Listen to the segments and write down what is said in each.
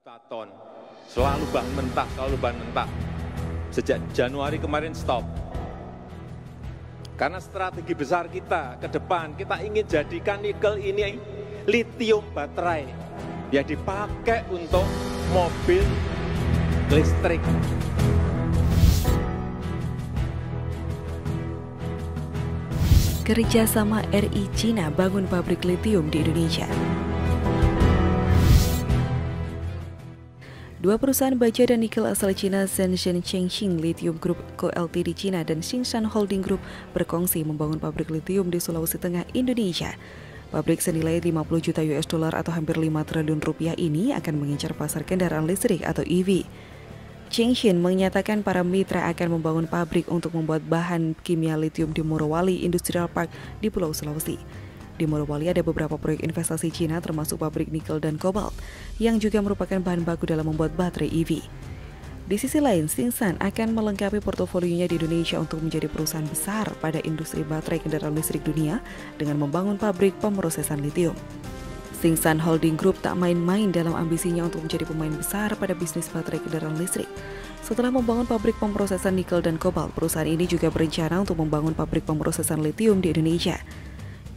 juta ton, selalu bahan mentah. Sejak Januari kemarin stop. Karena strategi besar kita ke depan, kita ingin jadikan nikel ini litium baterai yang dipakai untuk mobil listrik. Kerjasama RI Cina bangun pabrik litium di Indonesia. Dua perusahaan baja dan nikel asal Cina, Shenzhen Chengxin Lithium Group Co Ltd Cina dan Tsingshan Holding Group berkongsi membangun pabrik litium di Sulawesi Tengah, Indonesia. Pabrik senilai 50 juta US dollar atau hampir 5 triliun rupiah ini akan mengincar pasar kendaraan listrik atau EV. Chengxin menyatakan para mitra akan membangun pabrik untuk membuat bahan kimia litium di Morowali Industrial Park di Pulau Sulawesi. Di Morowali ada beberapa proyek investasi Cina termasuk pabrik nikel dan kobalt yang juga merupakan bahan baku dalam membuat baterai EV. Di sisi lain, Tsingshan akan melengkapi portofolionya di Indonesia untuk menjadi perusahaan besar pada industri baterai kendaraan listrik dunia dengan membangun pabrik pemrosesan litium. Tsingshan Holding Group tak main-main dalam ambisinya untuk menjadi pemain besar pada bisnis baterai kendaraan listrik. Setelah membangun pabrik pemrosesan nikel dan kobalt, perusahaan ini juga berencana untuk membangun pabrik pemrosesan litium di Indonesia.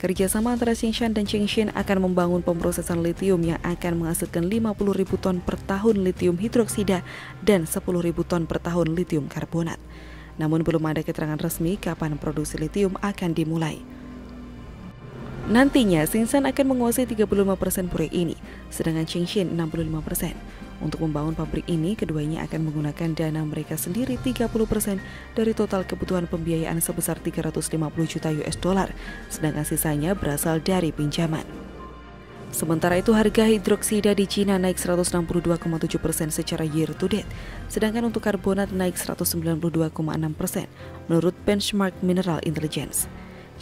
Kerjasama antara Tsingshan dan Chengxin akan membangun pemrosesan litium yang akan menghasilkan 50.000 ton per tahun litium hidroksida dan 10.000 ton per tahun litium karbonat. Namun belum ada keterangan resmi kapan produksi litium akan dimulai. Nantinya, Tsingshan akan menguasai 35% proyek ini, sedangkan Chengxin 65%. Untuk membangun pabrik ini, keduanya akan menggunakan dana mereka sendiri 30% dari total kebutuhan pembiayaan sebesar 350 juta US dollar, sedangkan sisanya berasal dari pinjaman. Sementara itu, harga hidroksida di Cina naik 162,7% secara year to date, sedangkan untuk karbonat naik 192,6% menurut benchmark Mineral Intelligence.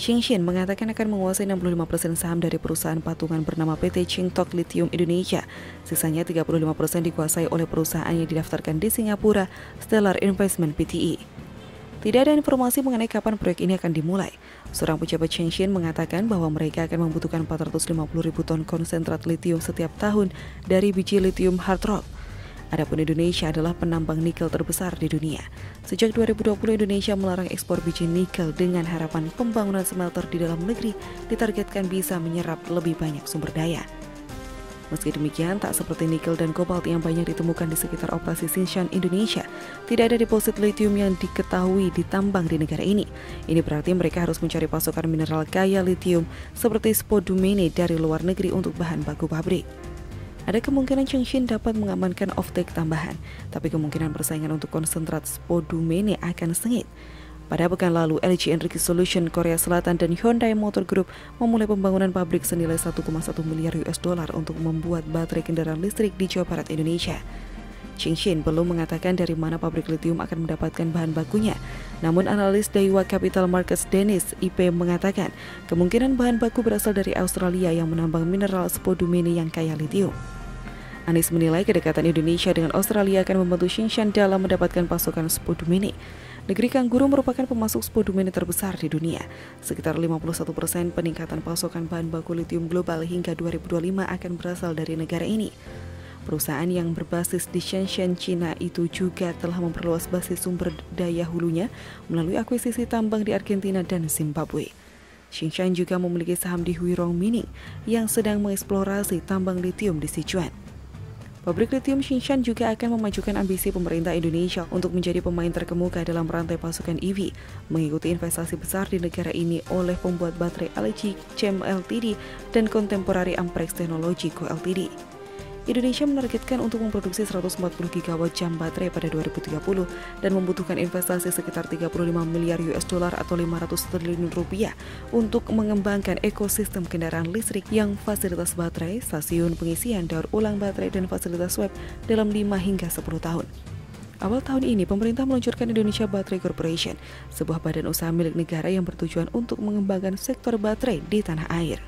Chengxin mengatakan akan menguasai 65% saham dari perusahaan patungan bernama PT Qingtok Lithium Indonesia. Sisanya 35% dikuasai oleh perusahaan yang didaftarkan di Singapura, Stellar Investment Pte. Tidak ada informasi mengenai kapan proyek ini akan dimulai. Seorang pejabat Chengxin mengatakan bahwa mereka akan membutuhkan 450.000 ton konsentrat litium setiap tahun dari biji litium hard rock. Adapun Indonesia adalah penambang nikel terbesar di dunia. Sejak 2020, Indonesia melarang ekspor biji nikel dengan harapan pembangunan smelter di dalam negeri ditargetkan bisa menyerap lebih banyak sumber daya. Meski demikian, tak seperti nikel dan kobalt yang banyak ditemukan di sekitar operasi Tsingshan Indonesia, tidak ada deposit litium yang diketahui ditambang di negara ini. Ini berarti mereka harus mencari pasokan mineral kaya litium seperti spodumene dari luar negeri untuk bahan baku pabrik. Ada kemungkinan Chengxin dapat mengamankan offtake tambahan, tapi kemungkinan persaingan untuk konsentrat spodumene akan sengit. Pada pekan lalu, LG Energy Solution Korea Selatan dan Hyundai Motor Group memulai pembangunan pabrik senilai 1,1 miliar US dollar untuk membuat baterai kendaraan listrik di Jawa Barat, Indonesia. Chengxin belum mengatakan dari mana pabrik litium akan mendapatkan bahan bakunya. Namun analis Daiwa Capital Markets Dennis IP mengatakan kemungkinan bahan baku berasal dari Australia yang menambang mineral spodumene yang kaya litium. Anies menilai kedekatan Indonesia dengan Australia akan membantu Tsingshan dalam mendapatkan pasokan spodumene. Negeri Kangguru merupakan pemasok spodumene terbesar di dunia. Sekitar 51% peningkatan pasokan bahan baku litium global hingga 2025 akan berasal dari negara ini. Perusahaan yang berbasis di Shenzhen, Cina itu juga telah memperluas basis sumber daya hulunya melalui akuisisi tambang di Argentina dan Zimbabwe. Tsingshan juga memiliki saham di Huirong Mining yang sedang mengeksplorasi tambang litium di Sichuan. Pabrik litium Tsingshan juga akan memajukan ambisi pemerintah Indonesia untuk menjadi pemain terkemuka dalam rantai pasokan EV, mengikuti investasi besar di negara ini oleh pembuat baterai LG Chem Ltd dan Contemporary Amperex Technology Co Ltd. Indonesia menargetkan untuk memproduksi 140 gigawatt jam baterai pada 2030 dan membutuhkan investasi sekitar 35 miliar US dollar atau 500 triliun rupiah untuk mengembangkan ekosistem kendaraan listrik yang fasilitas baterai, stasiun pengisian, daur ulang baterai, dan fasilitas swab dalam 5 hingga 10 tahun. Awal tahun ini, pemerintah meluncurkan Indonesia Battery Corporation, sebuah badan usaha milik negara yang bertujuan untuk mengembangkan sektor baterai di tanah air.